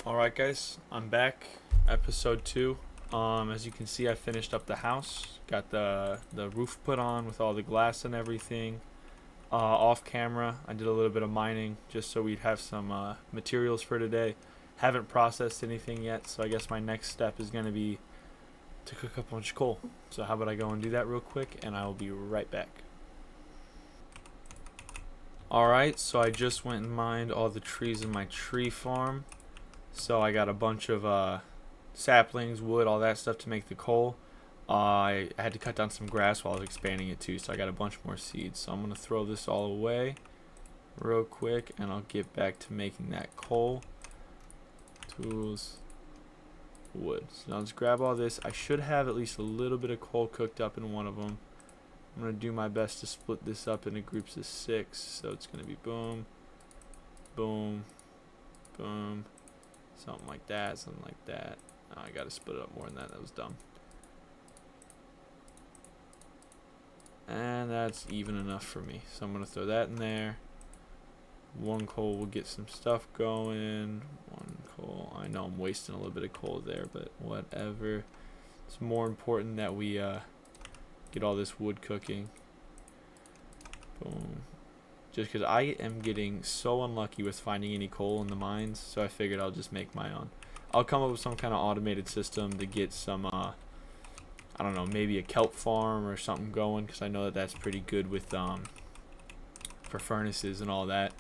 Alright guys, I'm back. Episode 2. As you can see, I finished up the house. Got the roof put on with all the glass and everything. Off camera, I did a little bit of mining just so we'd have some materials for today. Haven't processed anything yet, so I guess my next step is going to be to cook up a bunch of coal. So how about I go and do that real quick, and I will be right back. Alright, so I just went and mined all the trees in my tree farm. So I got a bunch of saplings, wood, all that stuff to make the coal. I had to cut down some grass while I was expanding it too, so I got a bunch more seeds. So I'm going to throw this all away real quick, and I'll get back to making that coal. Tools, wood. So now let's grab all this. I should have at least a little bit of coal cooked up in one of them. I'm going to do my best to split this up into groups of 6. So it's going to be boom, boom, boom. Something like that, something like that. Oh, I gotta split it up more than that. That was dumb. And that's even enough for me. So I'm gonna throw that in there. One coal will get some stuff going. One coal. I know I'm wasting a little bit of coal there, but whatever. It's more important that we get all this wood cooking. Boom. Just because I am getting so unlucky with finding any coal in the mines, so I figured I'll just make my own. I'll come up with some kind of automated system to get some, I don't know, maybe a kelp farm or something going, because I know that that's pretty good with, for furnaces and all that.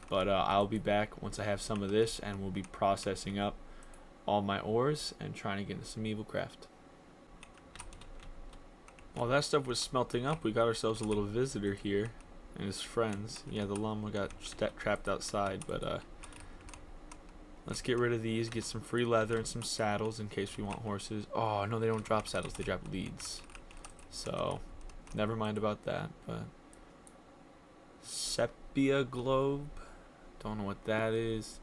But I'll be back once I have some of this, and we'll be processing up all my ores and trying to get into some evil craft. While that stuff was smelting up, we got ourselves a little visitor here. And his friends. Yeah, the llama got trapped outside, but let's get rid of these, get some free leather and some saddles in case we want horses. Oh no, they don't drop saddles, they drop leads. So never mind about that. But sepia globe, don't know what that is.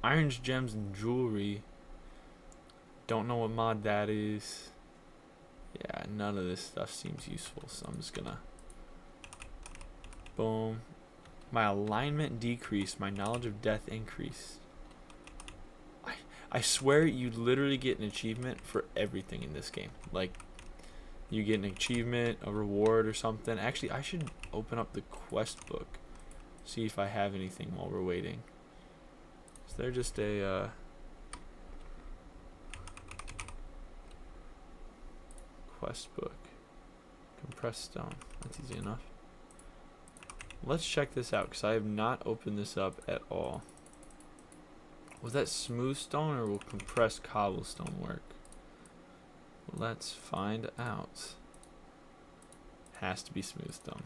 Irons, gems, and jewelry, don't know what mod that is. Yeah, none of this stuff seems useful, so I'm just gonna boom. My alignment decreased. My knowledge of death increased. I swear you literally get an achievement for everything in this game. Like, you get an achievement, a reward, or something. Actually, I should open up the quest book. See if I have anything while we're waiting. Is there just a quest book? Compressed stone. That's easy enough. Let's check this out, because I have not opened this up at all. Was that smooth stone, or will compressed cobblestone work? Let's find out. Has to be smooth stone.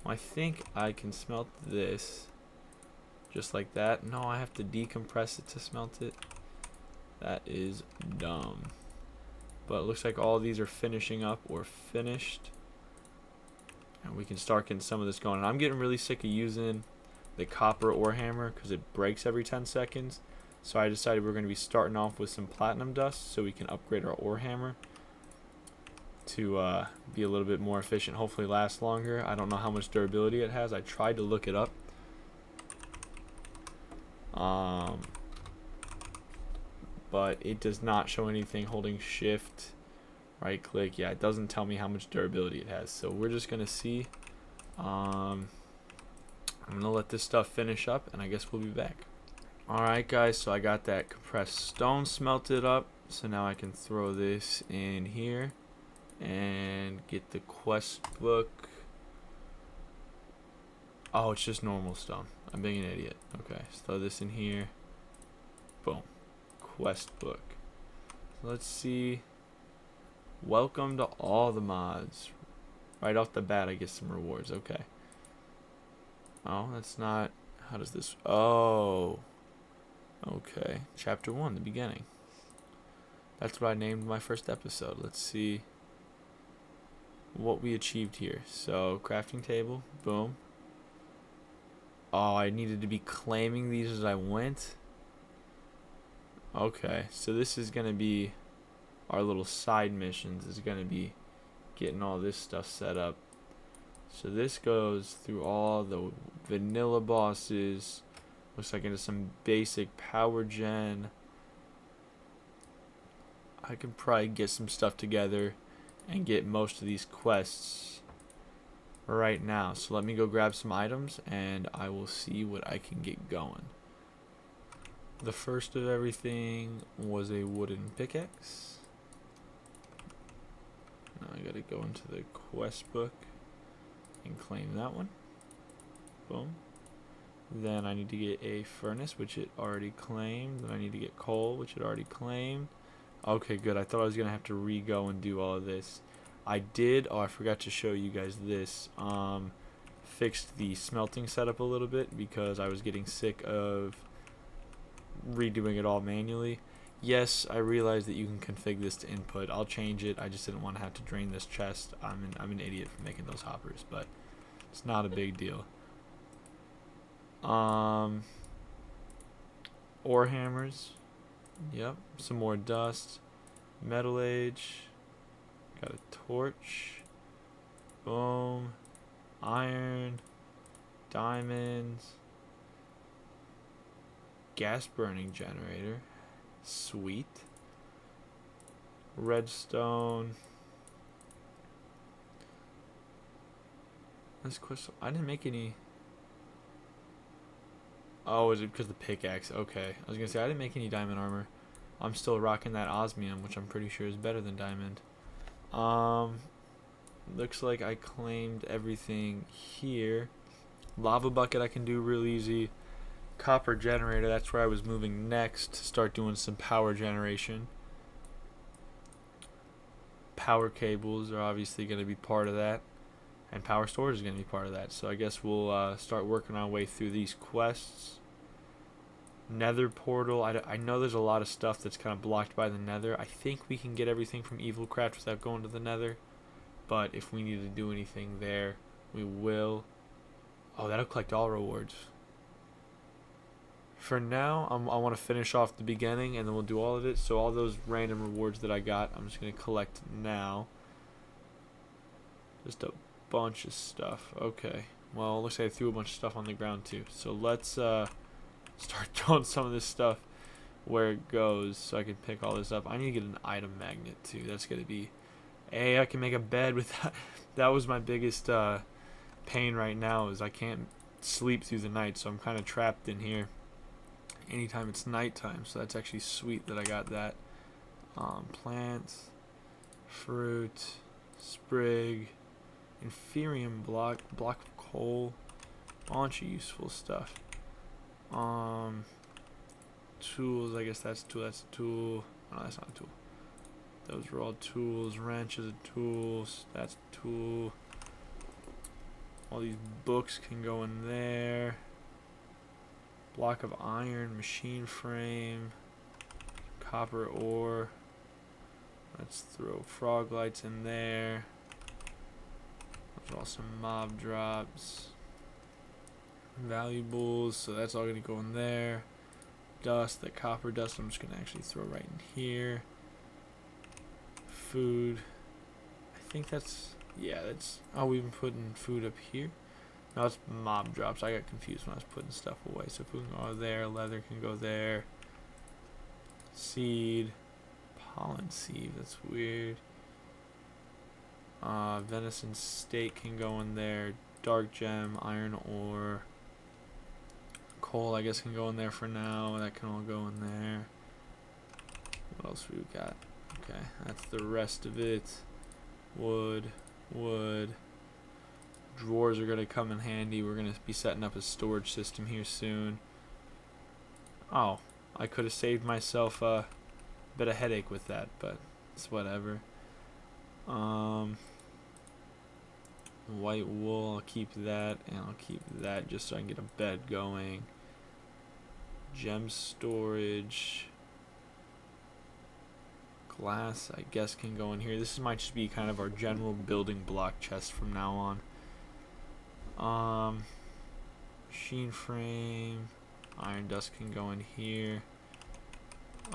Well, I think I can smelt this just like that. No, I have to decompress it to smelt it. That is dumb. But it looks like all these are finishing up or finished. And we can start getting some of this going. And I'm getting really sick of using the copper ore hammer because it breaks every 10 seconds. So I decided we're going to be starting off with some platinum dust so we can upgrade our ore hammer to be a little bit more efficient, hopefully last longer. I don't know how much durability it has. I tried to look it up. But it does not show anything holding shift. Right click, yeah, it doesn't tell me how much durability it has, so we're just gonna see. I'm gonna let this stuff finish up, and I guess we'll be back. Alright guys, so I got that compressed stone smelted up, so now I can throw this in here and get the quest book. Oh, it's just normal stone. I'm being an idiot. Okay, so throw this in here. Boom. Quest book. So let's see. Welcome to all the mods. Right off the bat, I get some rewards. Okay. Oh, that's not. How does this? Oh. Okay. Chapter 1, the beginning. That's what I named my first episode. Let's see what we achieved here. So, crafting table. Boom. Oh, I needed to be claiming these as I went. Okay. So, this is going to be our little side missions, is going to be getting all this stuff set up. So this goes through all the vanilla bosses. Looks like into some basic power gen. I can probably get some stuff together and get most of these quests right now. So let me go grab some items and I will see what I can get going. The first of everything was a wooden pickaxe. Now I gotta go into the quest book and claim that one. Boom. Then I need to get a furnace, which it already claimed. Then I need to get coal, which it already claimed. Okay, good. I thought I was gonna have to re-go and do all of this. I did. Oh, I forgot to show you guys this. Fixed the smelting setup a little bit because I was getting sick of redoing it all manually. Yes, I realize that you can configure this to input. I'll change it. I just didn't want to have to drain this chest. I'm an idiot for making those hoppers, but it's not a big deal. Ore hammers. Yep. Some more dust. Metal age. Got a torch. Boom. Iron. Diamonds. Gas burning generator. Sweet. Redstone. This question. I didn't make any. Oh, is it because of the pickaxe? Okay. I was going to say, I didn't make any diamond armor. I'm still rocking that osmium, which I'm pretty sure is better than diamond. Looks like I claimed everything here. Lava bucket I can do real easy. Copper generator, that's where I was moving next to start doing some power generation. Power cables are obviously going to be part of that. And power storage is going to be part of that. So I guess we'll start working our way through these quests. Nether portal. I know there's a lot of stuff that's kind of blocked by the nether. I think we can get everything from Evilcraft without going to the nether. But if we need to do anything there, we will. Oh, that'll collect all rewards. For now, I want to finish off the beginning and then we'll do all of it. So all those random rewards that I got, I'm just going to collect now. Just a bunch of stuff. Okay. Well, it looks like I threw a bunch of stuff on the ground too. So let's start throwing some of this stuff where it goes so I can pick all this up. I need to get an item magnet too. That's going to be... Hey, I can make a bed with that. That was my biggest pain right now is I can't sleep through the night. So I'm kind of trapped in here anytime it's nighttime. So that's actually sweet that I got that. Plants, fruit, sprig, inferium block of coal, bunch of useful stuff. Tools, I guess that's a tool. That's a tool. No, that's not a tool. Those are all tools. Wrench is a tool. That's a tool. All these books can go in there. Block of iron, machine frame, copper ore. Let's throw frog lights in there. Those are all some mob drops. Valuables, so that's all going to go in there. Dust, the copper dust, I'm just going to actually throw right in here. Food. I think that's, yeah, that's, oh, we've been putting food up here. No, it's mob drops. I got confused when I was putting stuff away. So food can go there, leather can go there. Seed. Pollen seed, that's weird. Venison steak can go in there. Dark gem, iron ore. Coal, I guess, can go in there for now. That can all go in there. What else we got? Okay, that's the rest of it. Wood. Drawers are going to come in handy. We're going to be setting up a storage system here soon. Oh, I could have saved myself a bit of headache with that, but it's whatever. White wool, I'll keep that, and I'll keep that just so I can get a bed going. Gem storage. Glass, I guess, can go in here. This might just be kind of our general building block chest from now on. Machine frame. Iron dust can go in here.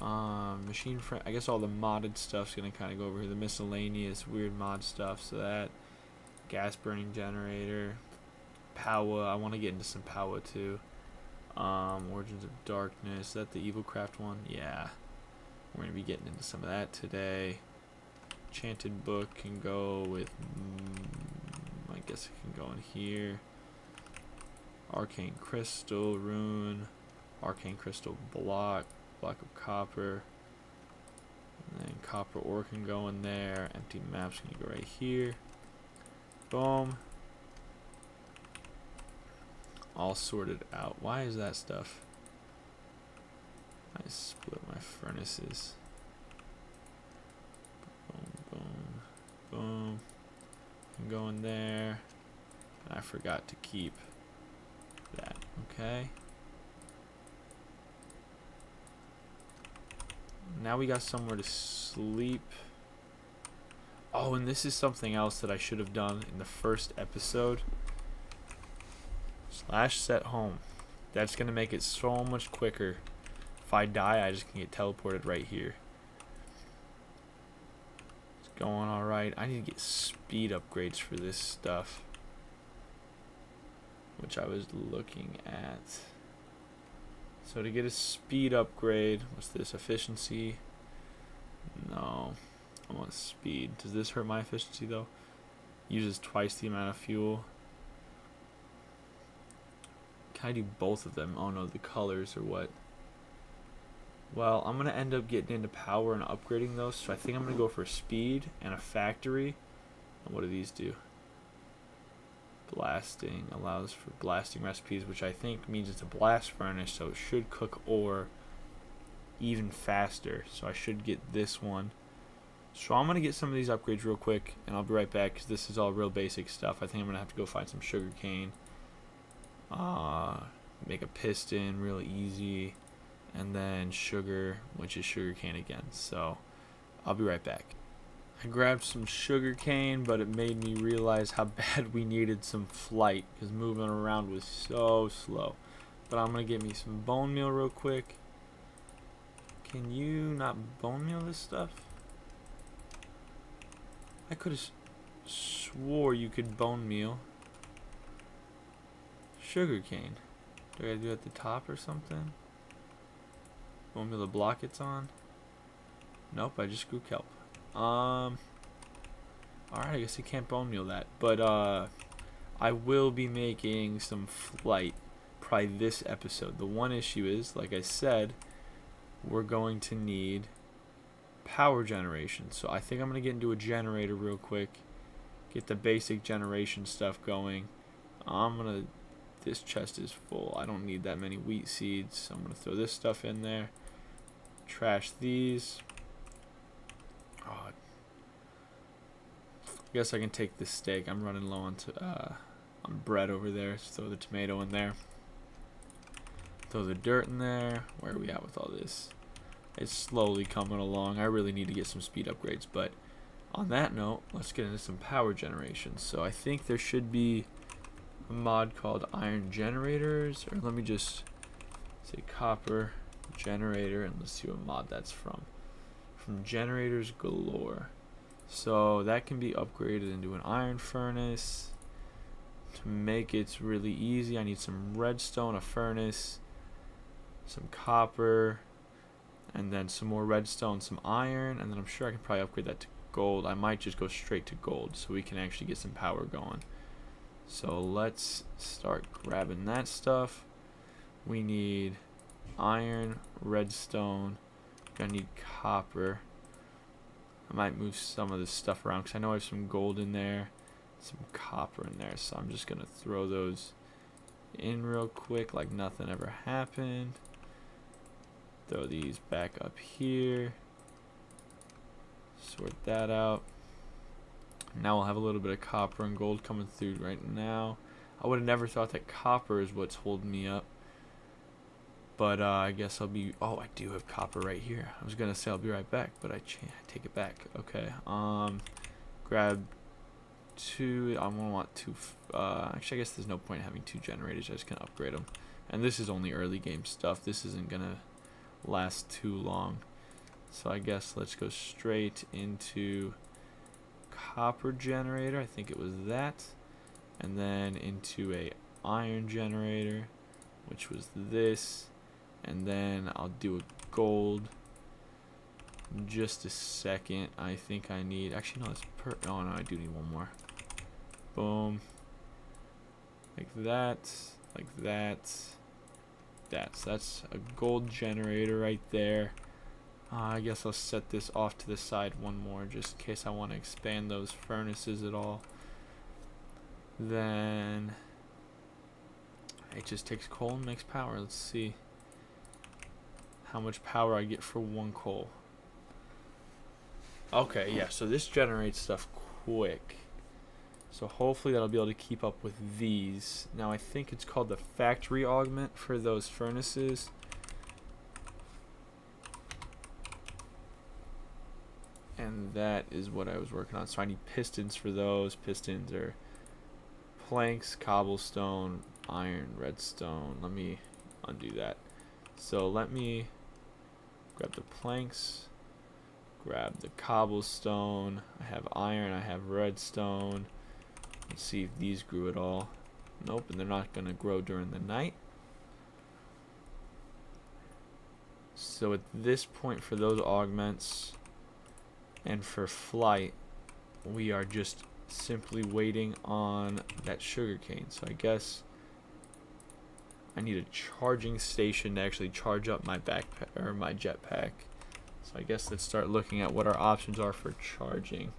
Machine frame, I guess all the modded stuff's gonna kind of go over here. The miscellaneous weird mod stuff, so that. Gas burning generator. Power, I want to get into some power too. Origins of Darkness, is that the Evilcraft one? Yeah. We're going to be getting into some of that today. Enchanted book can go with, I guess it can go in here. Arcane crystal, rune, arcane crystal block of copper. And then copper ore can go in there. Empty maps can go right here. Boom. All sorted out. Why is that stuff? I split my furnaces. Boom, boom, boom. Can go in there. I forgot to keep that. Okay. Now we got somewhere to sleep. Oh, and this is something else that I should have done in the first episode. /set home. That's going to make it so much quicker. If I die, I just can get teleported right here. It's going alright. I need to get speed upgrades for this stuff, which I was looking at. So to get a speed upgrade, what's this? Efficiency? No. I want speed. Does this hurt my efficiency though? Uses twice the amount of fuel. Can I do both of them? Oh no, the colors or what? Well, I'm going to end up getting into power and upgrading those. So I think I'm going to go for speed and a factory. And what do these do? Blasting allows for blasting recipes, which I think means it's a blast furnace, so it should cook ore even faster. So I should get this one. So I'm going to get some of these upgrades real quick, and I'll be right back because this is all real basic stuff. I think I'm going to have to go find some sugar cane. Make a piston real easy. And then sugar, which is sugar cane again. So I'll be right back. I grabbed some sugar cane, but it made me realize how bad we needed some flight because moving around was so slow. But I'm going to get me some bone meal real quick. Can you not bone meal this stuff? I could have swore you could bone meal sugar cane. Do I gotta do it at the top or something? Bone meal the block it's on? Nope, I just grew kelp. Alright, I guess I can't bone meal that. But I will be making some flight probably this episode. The one issue is, like I said, we're going to need power generation. So I think I'm going to get into a generator real quick. Get the basic generation stuff going. This chest is full. I don't need that many wheat seeds. So I'm going to throw this stuff in there. Trash these. Oh, I guess I can take this steak. I'm running low on bread over there. Just throw the tomato in there. Throw the dirt in there. Where are we at with all this? It's slowly coming along. I really need to get some speed upgrades. But on that note, let's get into some power generation. So I think there should be a mod called iron generators. Or let me just say copper generator. And let's see what mod that's from. From generators galore. So that can be upgraded into an iron furnace. To make it really easy, I need some redstone, a furnace, some copper, and then some more redstone, some iron, and then I'm sure I can probably upgrade that to gold. I might just go straight to gold so we can actually get some power going. So let's start grabbing that stuff. We need iron, redstone, gonna need copper. I might move some of this stuff around because I know I have some gold in there, some copper in there, so I'm just gonna throw those in real quick like nothing ever happened. Throw these back up here. Sort that out. Now we'll have a little bit of copper and gold coming through right now. I would have never thought that copper is what's holding me up. But I guess I'll be... Oh, I do have copper right here. I was going to say I'll be right back, but I take it back. Okay. Grab two. I'm going to want two... actually, I guess there's no point in having two generators. I just can upgrade them. And this is only early game stuff. This isn't going to last too long. So I guess let's go straight into copper generator. I think it was that. And then into a iron generator, which was this. And then I'll do a gold. in just a second. I think I need, actually no, oh no, I do need one more. Boom. Like that, like that, so that's a gold generator right there. I guess I'll set this off to the side one more just in case I want to expand those furnaces at all. Then it just takes coal and makes power. Let's see how much power I get for one coal. Okay, yeah, so this generates stuff quick. So hopefully that'll be able to keep up with these. Now I think it's called the factory augment for those furnaces. And that is what I was working on. So I need pistons for those. Pistons are planks, cobblestone, iron, redstone. Let me undo that. So let me grab the planks, grab the cobblestone. I have iron, I have redstone. Let's see if these grew at all. Nope, and they're not going to grow during the night. So at this point for those augments and for flight, we are just simply waiting on that sugarcane. So I guess I need a charging station to actually charge up my backpack or my jetpack. So I guess let's start looking at what our options are for charging.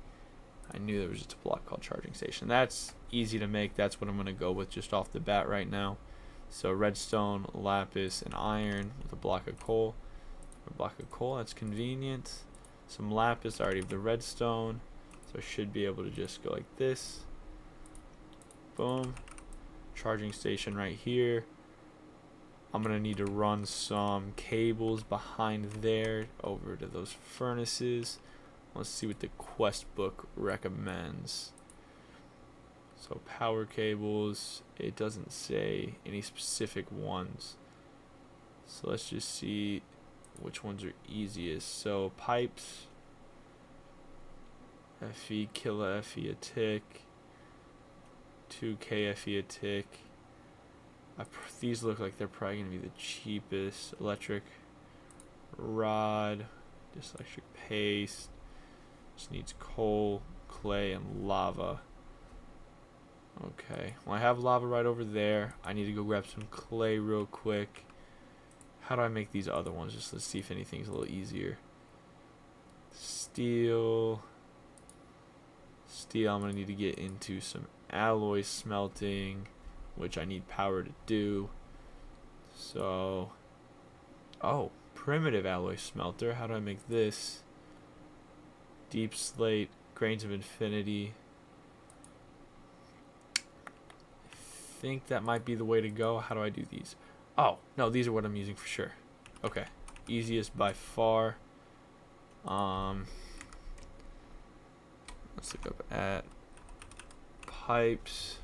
I knew there was just a block called charging station. That's easy to make. That's what I'm going to go with just off the bat right now. So redstone, lapis, and iron with a block of coal. A block of coal, that's convenient. Some lapis, I already have the redstone. So I should be able to just go like this. Boom. Charging station right here. I'm going to need to run some cables behind there over to those furnaces. Let's see what the quest book recommends. So power cables, it doesn't say any specific ones. So let's just see which ones are easiest. So pipes, FE, kilo FE a tick, 2K FE a tick. These look like they're probably going to be the cheapest. Electric rod, just electric paste. Just needs coal, clay, and lava. Okay, well I have lava right over there. I need to go grab some clay real quick. How do I make these other ones? Just let's see if anything's a little easier. Steel. I'm going to need to get into some alloy smelting, which I need power to do. So, oh, primitive alloy smelter. How do I make this? Deep slate, grains of infinity. I think that might be the way to go. How do I do these? Oh, no, these are what I'm using for sure. Okay, easiest by far. Let's look up at pipes.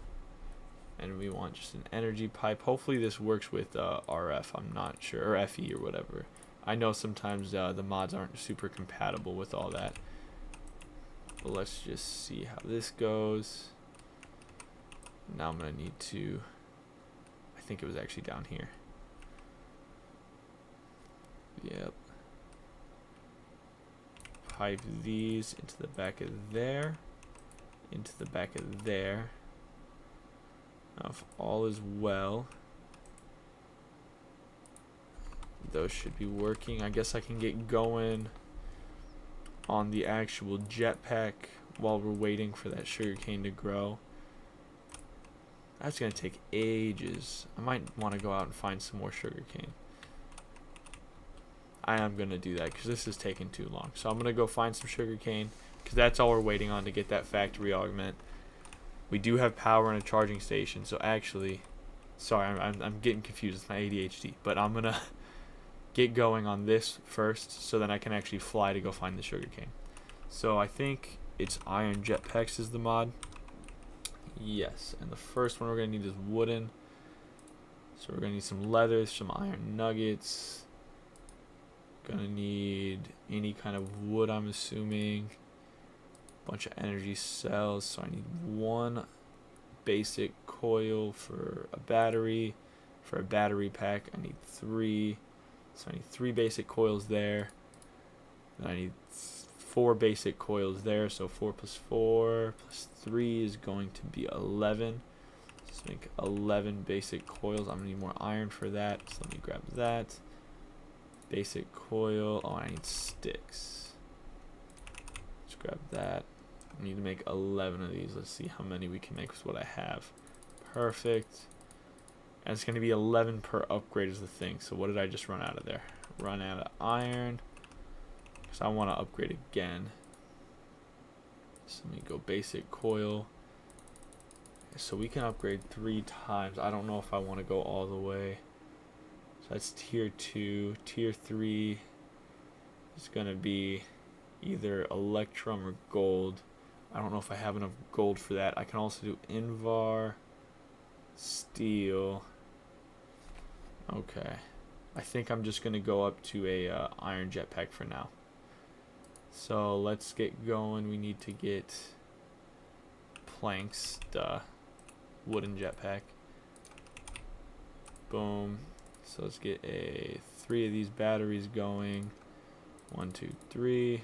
And we want just an energy pipe. Hopefully this works with RF. I'm not sure, or FE or whatever. I know sometimes the mods aren't super compatible with all that. But let's just see how this goes. Now I'm going to need to, I think it was actually down here. Yep. Pipe these into the back of there. Into the back of there. Now if all is well, those should be working. I guess I can get going on the actual jetpack while we're waiting for that sugarcane to grow. That's going to take ages. I might want to go out and find some more sugarcane. I am going to do that because this is taking too long. So I'm going to go find some sugarcane because that's all we're waiting on to get that factory augment. We do have power and a charging station. So actually, sorry, I'm getting confused with my ADHD. But I'm going to get going on this first so then I can actually fly to go find the sugarcane. So I think it's iron jetpacks is the mod. Yes, and the first one we're going to need is wooden. So we're going to need some leather, some iron nuggets. Going to need any kind of wood, I'm assuming. Bunch of energy cells. So I need one basic coil for a battery. For a battery pack, I need 3. So I need 3 basic coils there. Then I need 4 basic coils there, so 4 plus 4 plus 3 is going to be 11. Let's make 11 basic coils. I'm gonna need more iron for that, so let me grab that. Basic coil. Oh, I need sticks. Let's grab that. I need to make 11 of these. Let's see how many we can make with what I have. Perfect. And it's going to be 11 per upgrade is the thing. So what did I just run out of there? Run out of iron. Because I want to upgrade again. So let me go basic coil. So we can upgrade 3 times. I don't know if I want to go all the way. So that's tier 2. Tier 3 is going to be either electrum or gold. I don't know if I have enough gold for that. I can also do Invar, steel. Okay. I think I'm just going to go up to a iron jetpack for now. So let's get going. We need to get planks, the wooden jetpack. Boom. So let's get 3 of these batteries going. 1, 2, 3.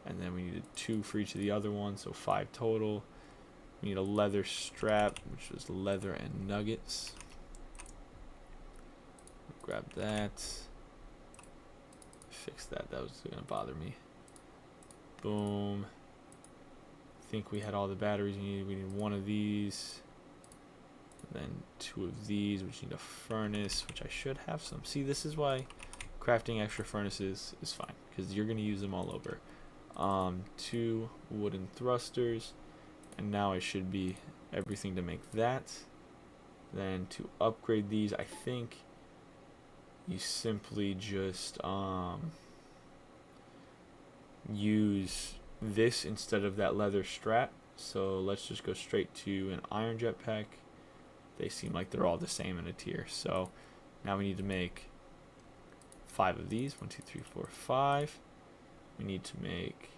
And then we needed 2 for each of the other ones, so 5 total. We need a leather strap, which is leather and nuggets. Grab that. Fix that. That was going to bother me. Boom. I think we had all the batteries we needed. We need 1 of these. And then 2 of these, which need a furnace, which I should have some. See, this is why crafting extra furnaces is fine, because you're going to use them all over. 2 wooden thrusters, and now I should be everything to make that. Then to upgrade these, I think you simply just use this instead of that leather strap. So let's just go straight to an iron jetpack. They seem like they're all the same in a tier. So now we need to make 5 of these. 1, 2, 3, 4, 5. We need to make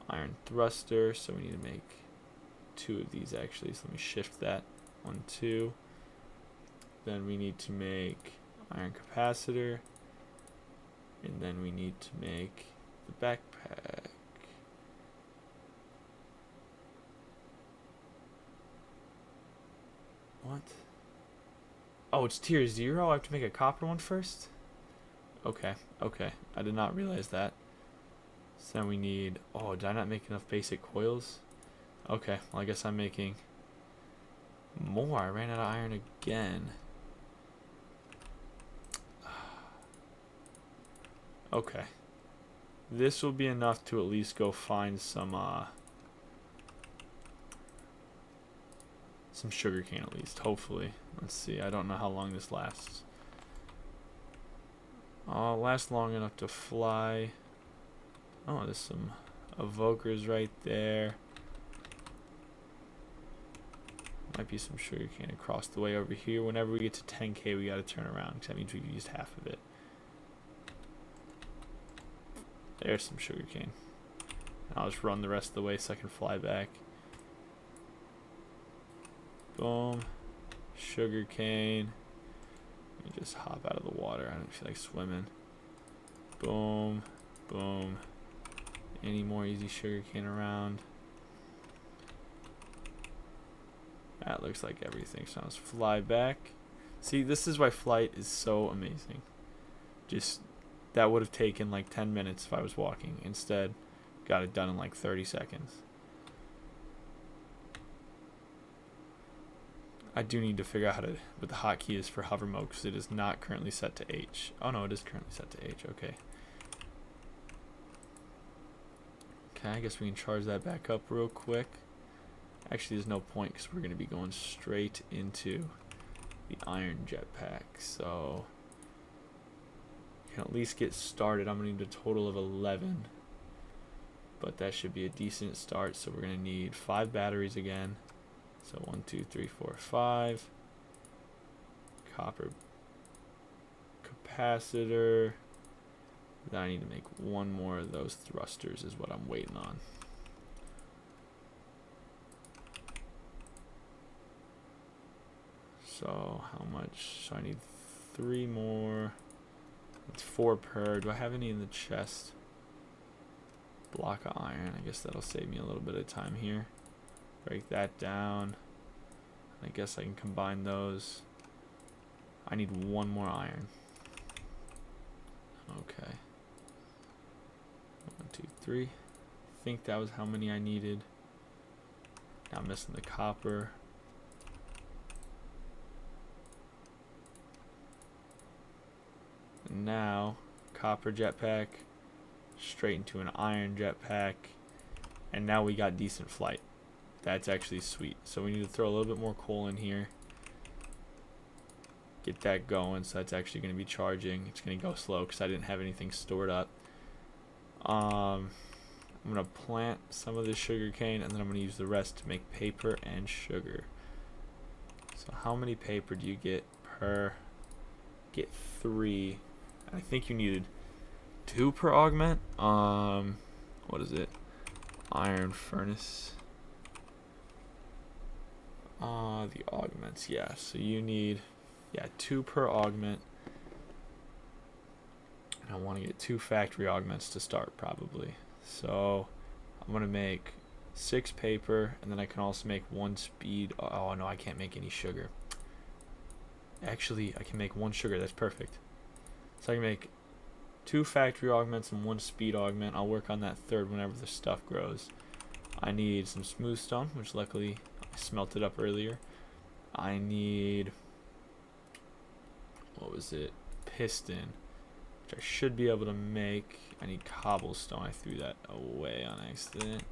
iron thruster, so we need to make 2 of these actually. So let me shift that. 1, 2. Then we need to make iron capacitor, and then we need to make the backpack. What? Oh, it's tier 0? I have to make a copper one first? Okay, okay. I did not realize that. So then we need... Oh, did I not make enough basic coils? Okay, well I guess I'm making more. I ran out of iron again. Okay. This will be enough to at least go find some sugarcane at least, hopefully. Let's see, I don't know how long this lasts. It'll last long enough to fly. Oh, there's some evokers right there. Might be some sugarcane across the way over here. Whenever we get to 10k, we gotta turn around, because that means we've used half of it. There's some sugarcane. I'll just run the rest of the way so I can fly back. Boom. Sugarcane. Let me just hop out of the water. I don't feel like swimming. Boom. Boom. Any more easy sugarcane around? That looks like everything. So let's fly back. See, this is why flight is so amazing. Just, that would have taken like 10 minutes if I was walking. Instead, got it done in like 30 seconds. I do need to figure out how to, what the hotkey is for hover mode, because it is not currently set to H. Oh no, it is currently set to H. Okay. Okay, I guess we can charge that back up real quick. Actually, there's no point because we're going to be going straight into the iron jetpack. So, we can at least get started. I'm going to need a total of 11. But that should be a decent start. So, we're going to need 5 batteries again. So, 1, 2, 3, 4, 5. Copper capacitor. Then I need to make 1 more of those thrusters is what I'm waiting on. So how much? So I need 3 more. It's 4 per. Do I have any in the chest? block of iron. I guess that'll save me a little bit of time here. Break that down. I guess I can combine those. I need one more iron. Okay. 1, 2, 3. I think that was how many I needed. Now I'm missing the copper. And now, copper jetpack, straight into an iron jetpack, and now we got decent flight. That's actually sweet. So we need to throw a little bit more coal in here. Get that going, so that's actually going to be charging. It's going to go slow because I didn't have anything stored up. I'm going to plant some of this sugar cane, and then I'm going to use the rest to make paper and sugar. So how many paper do you get per? Get 3. I think you needed 2 per augment. What is it? Iron furnace. The augments, yeah. So you need, 2 per augment. And I want to get 2 factory augments to start probably. So I'm gonna make 6 paper, and then I can also make 1 speed. Oh no, I can't make any sugar. Actually, I can make 1 sugar. That's perfect. So I can make 2 factory augments and 1 speed augment. I'll work on that 3rd whenever the stuff grows. I need some smooth stone, which luckily I smelted up earlier. I need, what was it? Piston, which I should be able to make. I need cobblestone. I threw that away on accident.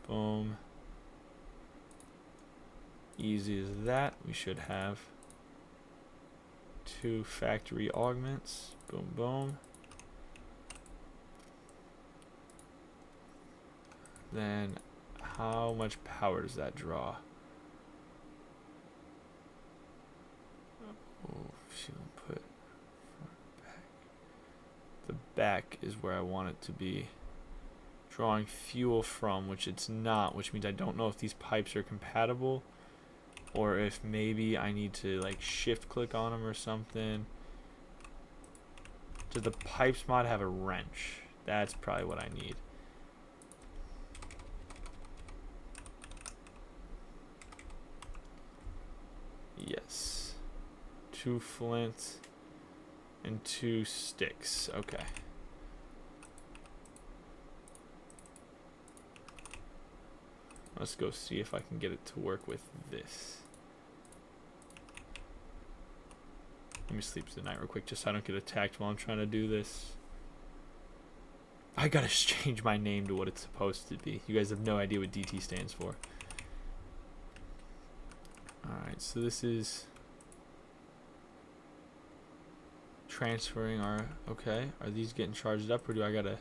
Boom. Easy as that. We should have 2 factory augments. Boom, boom. Then how much power does that draw? Oh, she won't put front, back. The back is where I want it to be. Drawing fuel from, which it's not, which means I don't know if these pipes are compatible, or if maybe I need to like shift click on them or something. Does the pipes mod have a wrench? That's probably what I need. Yes. 2 flint and 2 sticks. Okay. Let's go see if I can get it to work with this. Let me sleep tonight real quick just so I don't get attacked while I'm trying to do this. I gotta change my name to what it's supposed to be. You guys have no idea what DT stands for. Alright, so this is transferring our, okay, are these getting charged up, or do I gotta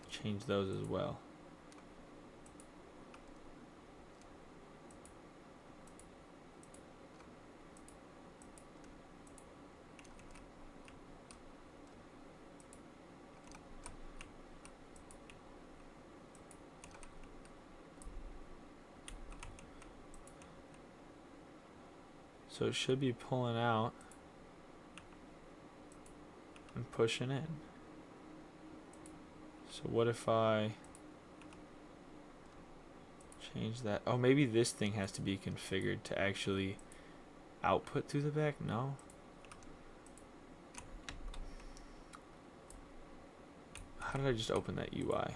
change those as well? So it should be pulling out and pushing in. So what if I change that? Oh, maybe this thing has to be configured to actually output through the back? No. How did I just open that UI?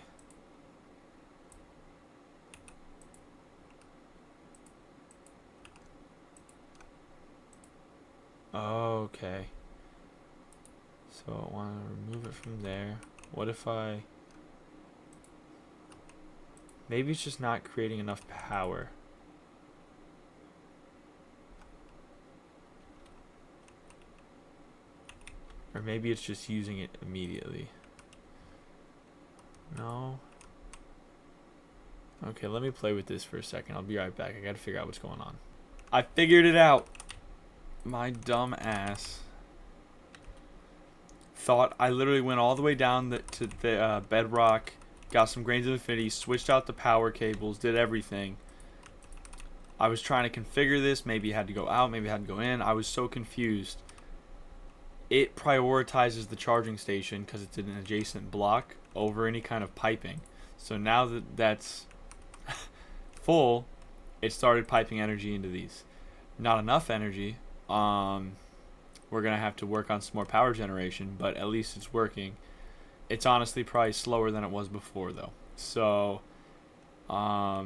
Okay. So I want to remove it from there. What if I... Maybe it's just not creating enough power. Or maybe it's just using it immediately. No. Okay, let me play with this for a second. I'll be right back. I gotta figure out what's going on. I figured it out. My dumb ass thought I literally went all the way down to the bedrock, got some grains of infinity, switched out the power cables, did everything. I was trying to configure this. Maybe it had to go out, maybe it had to go in. I was so confused. it prioritizes the charging station because it's in an adjacent block over any kind of piping. So now that that's full, it started piping energy into these. Not enough energy. We're gonna have to work on some more power generation, but at least it's working. It's honestly probably slower than it was before though. So the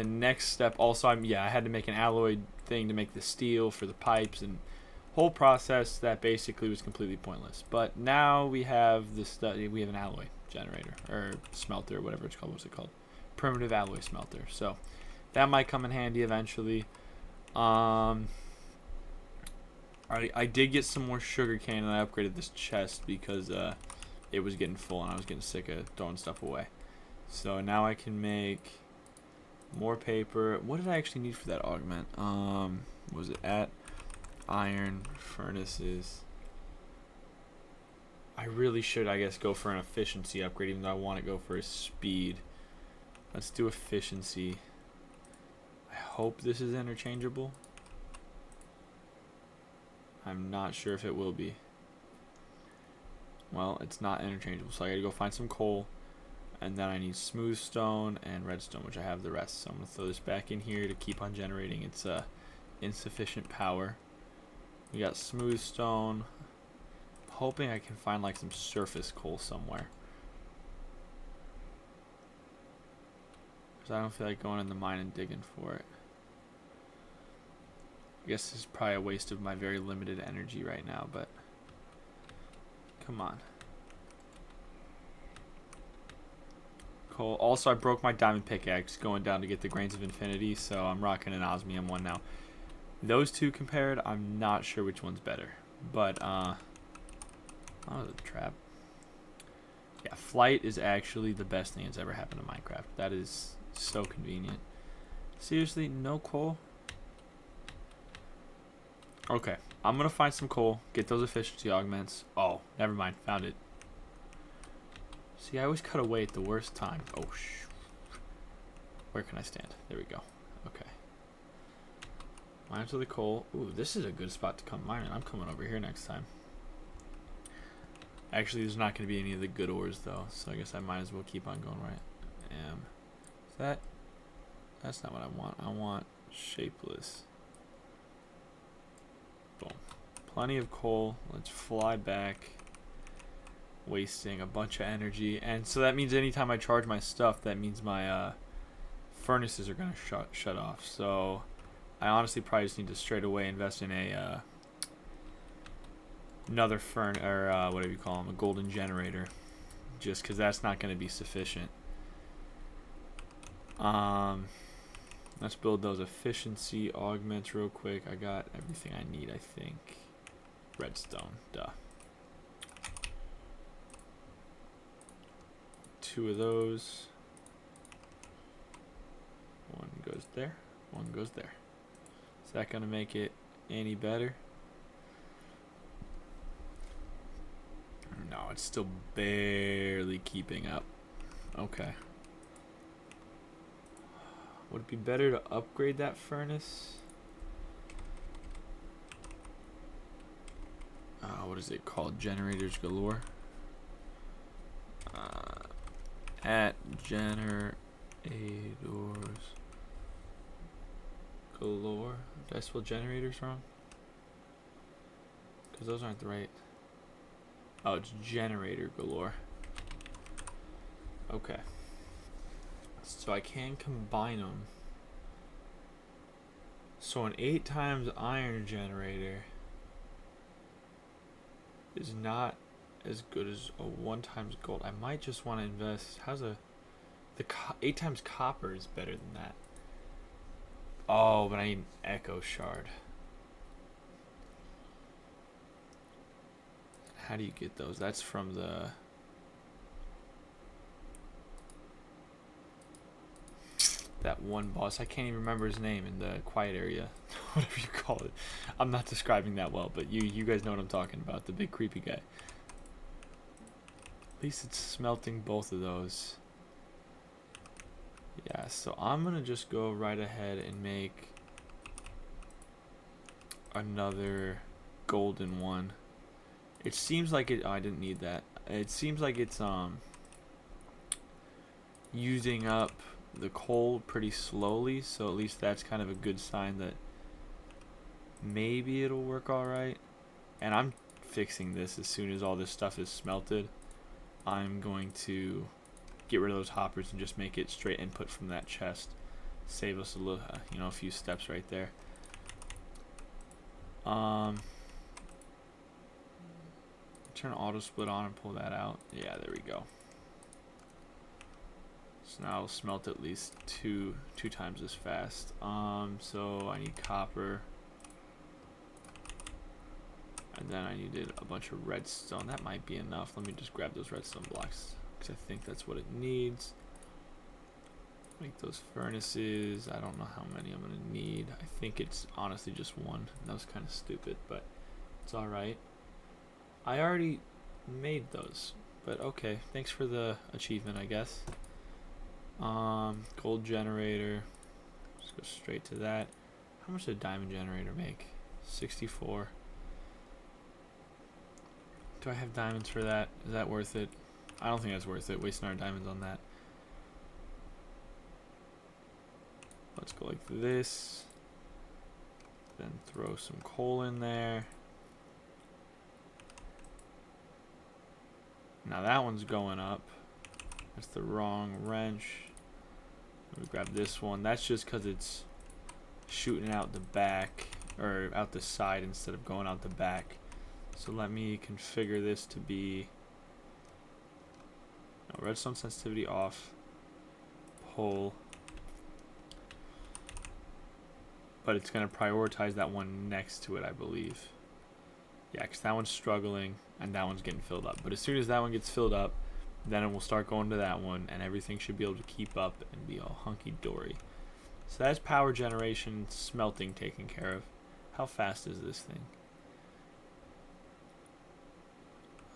next step also, I had to make an alloy thing to make the steel for the pipes, and whole process that basically was completely pointless. But now we have we have an alloy generator or smelter, or whatever it's called. What's it called? Primitive alloy smelter. So that might come in handy eventually. I did get some more sugar cane, and I upgraded this chest because it was getting full and I was getting sick of throwing stuff away. So now I can make more paper. What did I actually need for that augment? Was it at iron furnaces? I really should, I guess, go for an efficiency upgrade, even though I want to go for a speed. Let's do efficiency. I hope this is interchangeable. I'm not sure if it will be. Well, it's not interchangeable, so I gotta go find some coal. And then I need smooth stone and redstone, which I have the rest. So I'm going to throw this back in here to keep on generating its insufficient power. We got smooth stone. I'm hoping I can find like some surface coal somewhere. Because I don't feel like going in the mine and digging for it. I guess this is probably a waste of my very limited energy right now, but come on. Cool. Also, I broke my diamond pickaxe going down to get the grains of infinity, so I'm rocking an osmium one now. Those two compared, I'm not sure which one's better, but oh, the trap. Yeah, flight is actually the best thing that's ever happened to Minecraft. That is so convenient. Seriously, no coal? Okay, I'm gonna find some coal, get those efficiency augments. Oh, never mind, found it. See, I always cut away at the worst time. Oh, where can I stand? There we go. Okay. Mine to the coal. Ooh, this is a good spot to come mining. I'm coming over here next time. Actually, there's not going to be any of the good ores, though, so I guess I might as well keep on going right. Is that? That's not what I want. I want shapeless. Boom. Plenty of coal. Let's fly back. Wasting a bunch of energy, and so that means anytime I charge my stuff, that means my furnaces are gonna shut off. So I honestly probably just need to straight away invest in a another whatever you call them, a golden generator, just because that's not gonna be sufficient. Let's build those efficiency augments real quick. I got everything I need, I think. Redstone, duh. 2 of those. One goes there, one goes there. Is that gonna make it any better? No, it's still barely keeping up. Okay. Would it be better to upgrade that furnace? What is it called? Generators galore? At generators galore. Did I spell generators wrong? Because those aren't the right. Oh, it's generator galore. Okay. So I can combine them. So an 8 times iron generator is not as good as a 1 times gold. I might just want to invest. How's the 8 times copper is better than that. Oh, but I need an echo shard. How do you get those? That's from that one boss. I can't even remember his name in the quiet area. Whatever you call it. I'm not describing that well, but you guys know what I'm talking about. The big creepy guy. At least it's smelting both of those. Yeah, so I'm gonna just go right ahead and make another golden one. It seems like it. Oh, I didn't need that. It seems like it's using up the coal pretty slowly. So at least that's kind of a good sign that maybe it'll work all right. And I'm fixing this as soon as all this stuff is smelted. I'm going to get rid of those hoppers and just make it straight input from that chest. Save us a little, a few steps right there. Turn auto split on and pull that out. Yeah, there we go. So now I'll smelt at least two times as fast. So I need copper. And then I needed a bunch of redstone. That might be enough. Let me just grab those redstone blocks because I think that's what it needs. Make those furnaces. I don't know how many I'm going to need. I think it's honestly just one. That was kind of stupid, but it's alright. I already made those, but okay. Thanks for the achievement, I guess. Gold generator. Let's go straight to that. How much did a diamond generator make? 64. Do I have diamonds for that? Is that worth it? I don't think that's worth it. Wasting our diamonds on that. Let's go like this. Then throw some coal in there. Now that one's going up. That's the wrong wrench. Let me grab this one. That's just because it's shooting out the back, or out the side instead of going out the back. So let me configure this to be redstone sensitivity off. Pull. But it's going to prioritize that one next to it, I believe. Yeah, because that one's struggling and that one's getting filled up. But as soon as that one gets filled up, then it will start going to that one and everything should be able to keep up and be all hunky-dory. So that's power generation, smelting taken care of. How fast is this thing?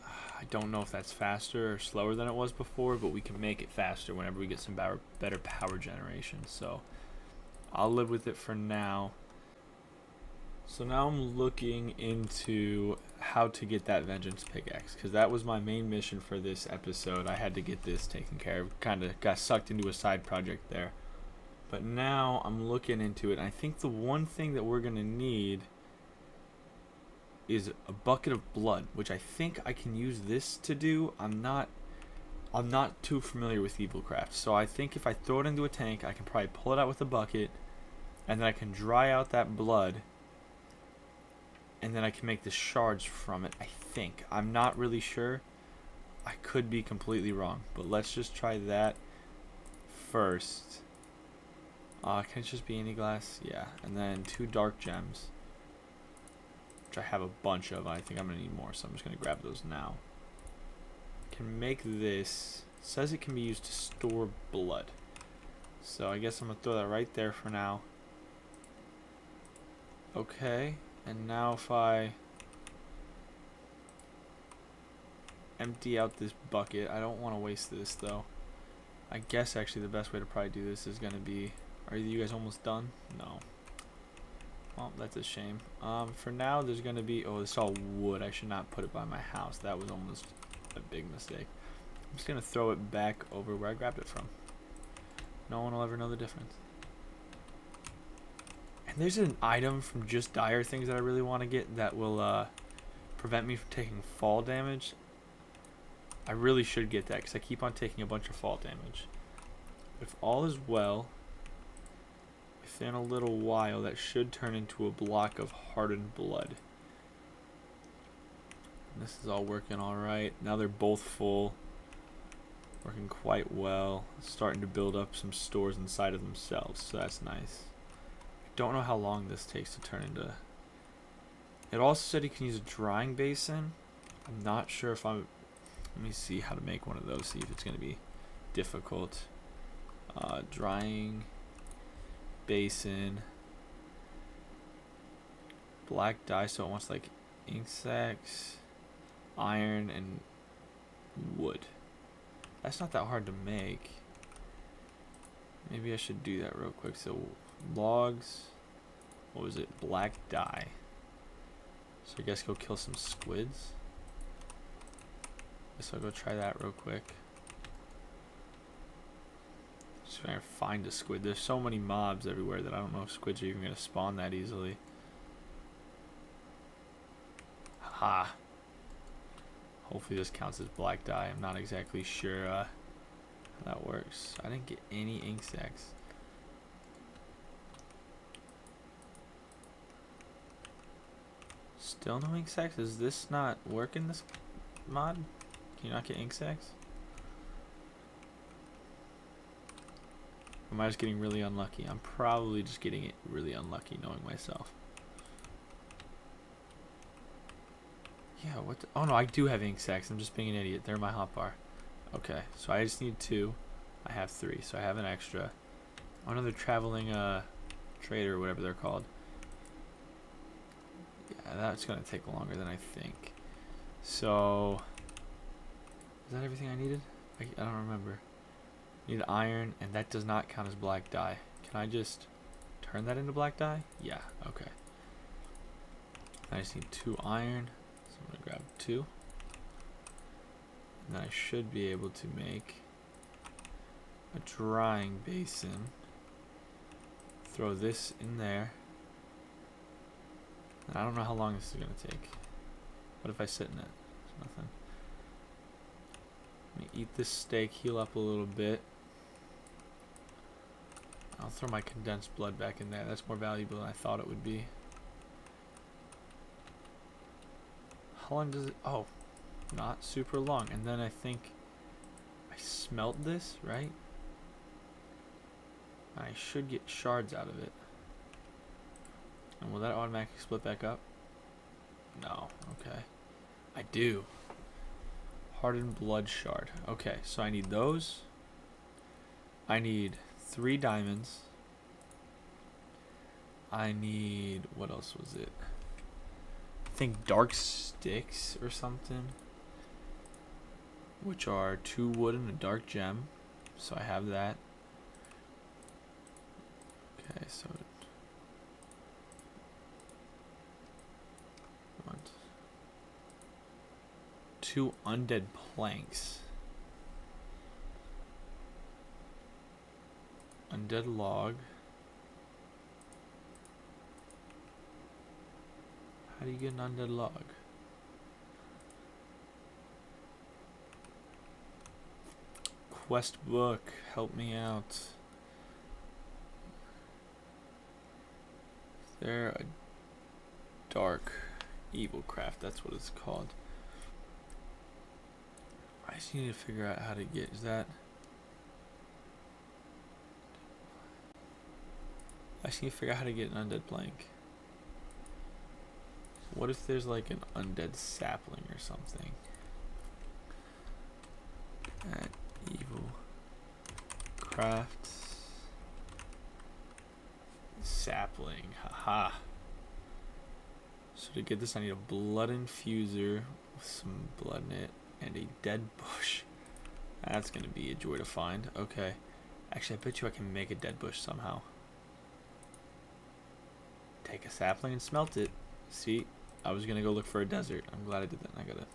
I don't know if that's faster or slower than it was before, but we can make it faster whenever we get some better power generation. So I'll live with it for now. So now I'm looking into how to get that vengeance pickaxe, because that was my main mission for this episode. I had to get this taken care of. Kind of got sucked into a side project there. But now I'm looking into it. And I think the one thing that we're going to need is a bucket of blood, which I think I can use this to do. I'm not too familiar with Evilcraft, so I think if I throw it into a tank, I can probably pull it out with a bucket, and then I can dry out that blood, and then I can make the shards from it. I think. I'm not really sure. I could be completely wrong, but let's just try that first. Can it just be any glass? Yeah, and then 2 dark gems, which I have a bunch of. I think I'm gonna need more, so I'm just gonna grab those now. Can make this. It says it can be used to store blood, so I guess I'm gonna throw that right there for now. Okay, and now if I empty out this bucket, I don't want to waste this though. I guess actually the best way to probably do this is gonna be. Are you guys almost done? No. Well, that's a shame. For now, there's gonna be. Oh, this is all wood. I should not put it by my house. That was almost a big mistake. I'm just gonna throw it back over where I grabbed it from. No one will ever know the difference. And there's an item from Just Dire Things that I really want to get that will prevent me from taking fall damage. I really should get that because I keep on taking a bunch of fall damage. If all is well, within a little while, that should turn into a block of hardened blood. And this is all working alright. Now they're both full. Working quite well. Starting to build up some stores inside of themselves, so that's nice. I don't know how long this takes to turn into. It also said you can use a drying basin. I'm not sure if I'm. Let me see how to make one of those, see if it's going to be difficult. Drying basin. Black dye, so it wants like ink sacs, iron, and wood. That's not that hard to make. Maybe I should do that real quick. So logs, what was it? Black dye. So I guess go kill some squids. Guess I'll go try that real quick. Just trying to find a squid. There's so many mobs everywhere that I don't know if squids are even going to spawn that easily. Ha! Hopefully this counts as black dye. I'm not exactly sure how that works. I didn't get any ink sacs. Still no ink sacs? Does this not work in this mod? Can you not get ink sacs? Or am I just getting really unlucky? I'm probably just getting it really unlucky knowing myself. Yeah, what the, oh no, I do have ink sacs. I'm just being an idiot. They're my hotbar. Okay, so I just need 2. I have 3, so I have an extra. Oh, another traveling trader or whatever they're called. Yeah, that's gonna take longer than I think. So, is that everything I needed? I don't remember. Need iron, and that does not count as black dye. Can I just turn that into black dye? Yeah, okay. I just need 2 iron, so I'm gonna grab 2. And then I should be able to make a drying basin. Throw this in there. And I don't know how long this is gonna take. What if I sit in it? It's nothing. Let me eat this steak, heal up a little bit. I'll throw my condensed blood back in there. That's more valuable than I thought it would be. How long does it? Oh, not super long. And then I think I smelt this, right? I should get shards out of it. And will that automatically split back up? No. Okay. I do. Hardened blood shard. Okay, so I need those. I need 3 diamonds. I need, what else was it? I think dark sticks or something, which are 2 wood and a dark gem. So I have that. Okay, so what? 2 undead planks. Undead log. How do you get an undead log? Quest book, help me out. Is there a dark evil craft? That's what it's called. I just need to figure out how to get, is that? I just need to figure out how to get an undead plank. What if there's like an undead sapling or something? At evil crafts sapling, haha. So to get this I need a blood infuser with some blood in it and a dead bush. That's gonna be a joy to find. Okay, actually I bet you I can make a dead bush somehow. Take a sapling and smelt it. See, I was gonna go look for a desert. I'm glad I did that. I gotta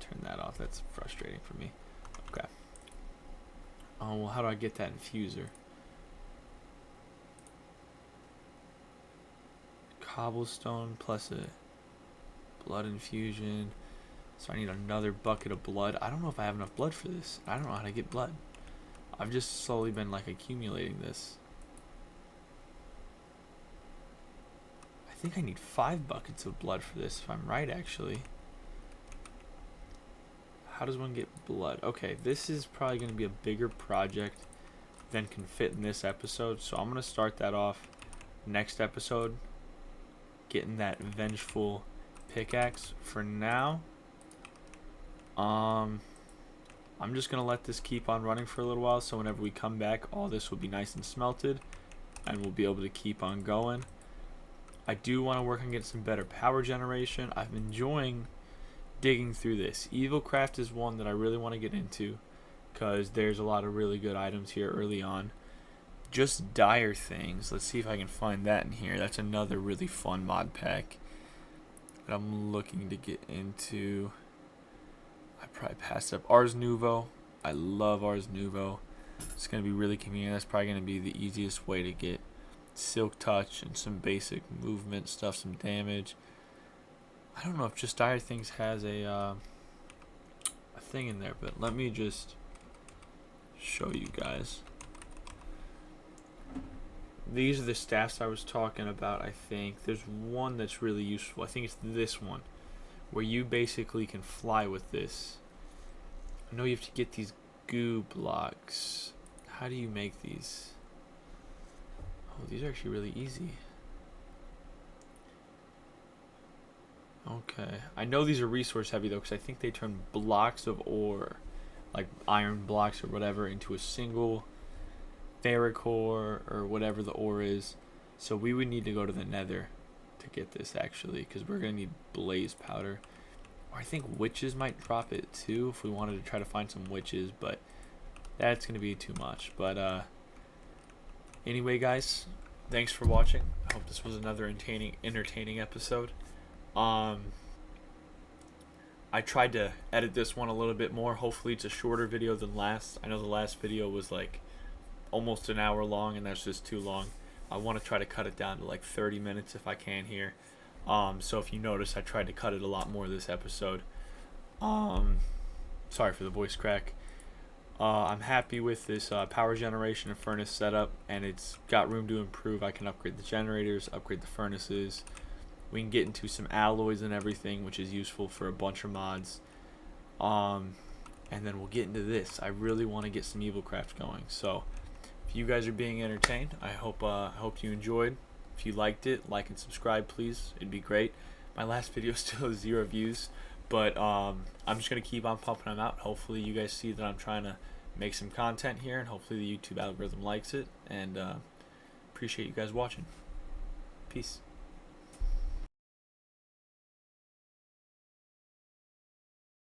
turn that off. That's frustrating for me. Okay. Oh, well, how do I get that infuser? Cobblestone plus a blood infusion. So I need another bucket of blood. I don't know if I have enough blood for this. I don't know how to get blood. I've just slowly been like accumulating this. I think I need 5 buckets of blood for this, if I'm right, actually. How does one get blood? Okay, this is probably going to be a bigger project than can fit in this episode, so I'm going to start that off next episode, getting that vengeful pickaxe. For now, I'm just going to let this keep on running for a little while, so whenever we come back, all this will be nice and smelted, and we'll be able to keep on going. I do want to work on getting some better power generation. I've been enjoying digging through this. Evil Craft is one that I really want to get into because there's a lot of really good items here early on. Just dire things. Let's see if I can find that in here. That's another really fun mod pack. that I'm looking to get into. I probably passed up Ars Nouveau. I love Ars Nouveau. It's going to be really convenient. That's probably going to be the easiest way to get Silk Touch and some basic movement stuff, some damage. I don't know if Just Dire Things has a thing in there, but let me just show you guys. These are the staffs I was talking about, I think. There's one that's really useful. I think it's this one, where you basically can fly with this. I know you have to get these goo blocks. How do you make these? Oh, these are actually really easy. Okay. I know these are resource heavy, though, because I think they turn blocks of ore, like iron blocks or whatever, into a single ferric ore or whatever the ore is. So we would need to go to the nether to get this, actually, because we're going to need blaze powder. Or I think witches might drop it too if we wanted to try to find some witches, but that's going to be too much. But anyway, guys, thanks for watching. I hope this was another entertaining episode. I tried to edit this one a little bit more. Hopefully it's a shorter video than last. I know the last video was like almost an hour long, and that's just too long. I want to try to cut it down to like 30 minutes if I can here. So if you notice, I tried to cut it a lot more this episode. Sorry for the voice crack. I'm happy with this power generation and furnace setup, and it's got room to improve. I can upgrade the generators, upgrade the furnaces. We can get into some alloys and everything, which is useful for a bunch of mods. And then we'll get into this. I really want to get some Evilcraft going. So if you guys are being entertained, I hope you enjoyed. If you liked it, like and subscribe, please. It'd be great. My last video still has 0 views, but I'm just going to keep on pumping them out. Hopefully you guys see that I'm trying to make some content here, and hopefully the YouTube algorithm likes it. And appreciate you guys watching. Peace.